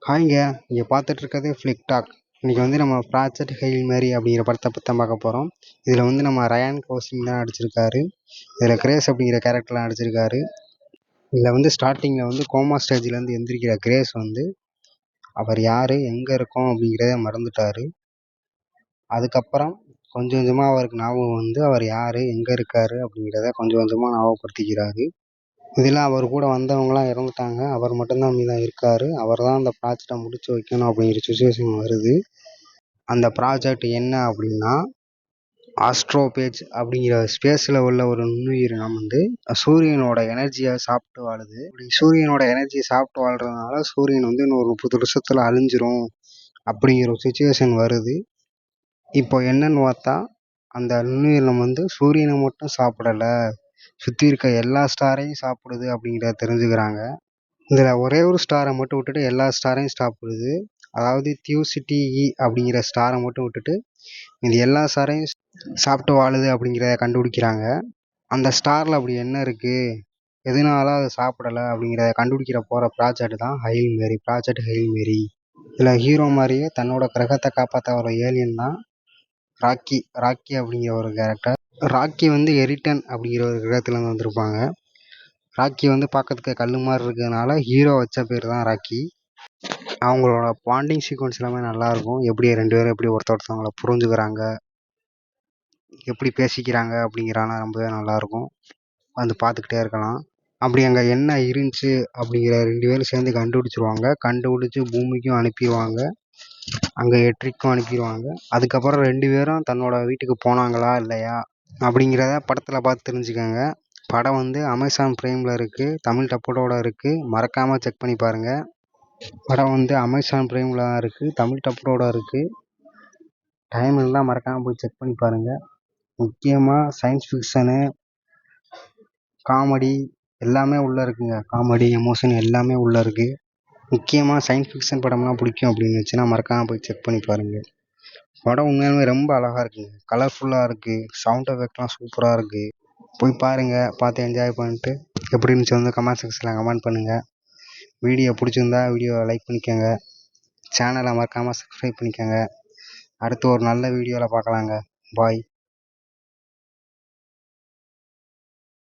ஹாய்ங்க. இங்கே பார்த்துட்டு இருக்கிறது ஃப்ளிக் டாக். இன்றைக்கி வந்து நம்ம ப்ராஜெக்ட் ஹெயில் மேரி அப்படிங்கிற படத்தை பற்றி தான் பார்க்க போகிறோம். இதில் வந்து நம்ம ரயான் கோஸ்லிங் தான் நடிச்சிருக்காரு. இதில் கிரேஸ் அப்படிங்கிற கேரக்டர்லாம் நடிச்சிருக்காரு. இதில் வந்து ஸ்டார்டிங்கில் வந்து கோமா ஸ்டேஜ்லேருந்து எந்திரிக்கிற கிரேஸ் வந்து அவர் யார், எங்கே இருக்கோம் அப்படிங்கிறத மறந்துட்டார். அதுக்கப்புறம் கொஞ்சம் கொஞ்சமாக அவருக்கு ஞாபகம் வந்து அவர் யார், எங்கே இருக்கார் அப்படிங்கிறத கொஞ்சம் கொஞ்சமாக ஞாபகப்படுத்திக்கிறாரு. இதில் அவர் கூட வந்தவங்களாம் இறந்துட்டாங்க. அவர் மட்டும்தான் மீதம் இருக்கார். அவர் தான் அந்த ப்ராஜெக்டை முடிச்சு வைக்கணும் அப்படிங்கிற சுச்சுவேஷன் வருது. அந்த ப்ராஜெக்ட் என்ன அப்படின்னா, ஆஸ்ட்ரோபேஜ் அப்படிங்கிற ஸ்பேஸில் உள்ள ஒரு நுண்ணுயிரினம் வந்து சூரியனோட எனர்ஜியை சாப்பிட்டு வாழுது. இப்படி சூரியனோட எனர்ஜியை சாப்பிட்டு வாழ்றதுனால சூரியன் வந்து இன்னும் ஒரு 30 வருஷத்தில் அழிஞ்சிரும் அப்படிங்கிற ஒரு சுச்சுவேஷன் வருது. இப்போ என்னன்னு பார்த்தா, அந்த நுண்ணுயிரினம் வந்து சூரியனை மட்டும் சாப்பிடலை, சுற்றி இருக்க எல்லா ஸ்டாரையும் சாப்பிடுது அப்படிங்கிறத தெரிஞ்சுக்கிறாங்க. இதில் ஒரே ஒரு ஸ்டாரை மட்டும் விட்டுட்டு எல்லா ஸ்டாரையும் சாப்பிடுது. அதாவது தியூசிட்டி இ அப்படிங்கிற ஸ்டாரை மட்டும் விட்டுட்டு இது எல்லா ஸ்டாரையும் சாப்பிட்டு வாழுது அப்படிங்கிறத கண்டுபிடிக்கிறாங்க. அந்த ஸ்டாரில் அப்படி என்ன இருக்குது, எதனால அதை சாப்பிடலை அப்படிங்கிறத கண்டுபிடிக்கிற போகிற ப்ராஜெக்ட் தான் Hail Mary, project Hail Mary. இதில் ஹீரோ மாதிரியே தன்னோட கிரகத்தை காப்பாற்ற வர ஏலியன் தான் ராக்கி. ராக்கி அப்படிங்கிற ஒரு கேரக்டர். ராக்கி வந்து எரிட்டன் அப்படிங்கிற ஒரு கிரகத்துலேருந்து வந்திருப்பாங்க. ராக்கி வந்து பார்க்கறதுக்கு கல் மாதிரி இருக்கிறதுனால ஹீரோ வச்ச பேர் தான் ராக்கி. அவங்களோட பாண்டிங் சீக்வன்ஸ் எல்லாமே நல்லாயிருக்கும். எப்படி ரெண்டு பேரும் எப்படி ஒருத்தவங்களை புரிஞ்சுக்கிறாங்க, எப்படி பேசிக்கிறாங்க அப்படிங்கிறாலாம் ரொம்பவே நல்லாயிருக்கும். வந்து பார்த்துக்கிட்டே இருக்கலாம். அப்படி அங்கே என்ன இருந்துச்சு அப்படிங்கிற 2 பேரும் சேர்ந்து கண்டுபிடிச்சிருவாங்க. கண்டுபிடிச்சி பூமிக்கும் அனுப்பிடுவாங்க, அங்கே எட்ரிக்கும் அனுப்பிடுவாங்க. அதுக்கப்புறம் 2 பேரும் தன்னோட வீட்டுக்கு போனாங்களா இல்லையா அப்படிங்கிறத படத்தில் பார்த்து தெரிஞ்சுக்கோங்க. படம் வந்து அமேசான் ப்ரைமில் இருக்குது, தமிழ் டப்போட இருக்குது. மறக்காமல் செக் பண்ணி பாருங்கள். படம் வந்து அமேசான் ப்ரைமில் தான் இருக்குது, தமிழ் டப்போட இருக்குது. டைம் இருந்தால் மறக்காமல் போய் செக் பண்ணி பாருங்கள். முக்கியமாக சயின்ஸ் ஃபிக்ஷனு, காமெடி எல்லாமே உள்ளே இருக்குங்க. காமெடி, எமோஷன் எல்லாமே உள்ளே இருக்குது. முக்கியமாக சயின்ஸ் ஃபிக்ஷன் படம்லாம் பிடிக்கும் அப்படின்னு இருந்துச்சுன்னா மறக்காமல் போய் செக் பண்ணி பாருங்கள். படம் உண்மையாலுமே ரொம்ப அழகாக இருக்குங்க, கலர்ஃபுல்லாக இருக்குது, சவுண்ட் எஃபெக்ட்லாம் சூப்பராக இருக்குது. போய் பாருங்கள், பார்த்து என்ஜாய் பண்ணிட்டு எப்படி இருந்துச்சு வந்து கமெண்ட் செக்ஷனில் கமெண்ட் பண்ணுங்கள். வீடியோ பிடிச்சிருந்தா வீடியோவை லைக் பண்ணிக்கோங்க, சேனலை மறக்காமல் சப்ஸ்கிரைப் பண்ணிக்கோங்க. அடுத்து ஒரு நல்ல வீடியோவில் பார்க்கலாங்க. பாய்.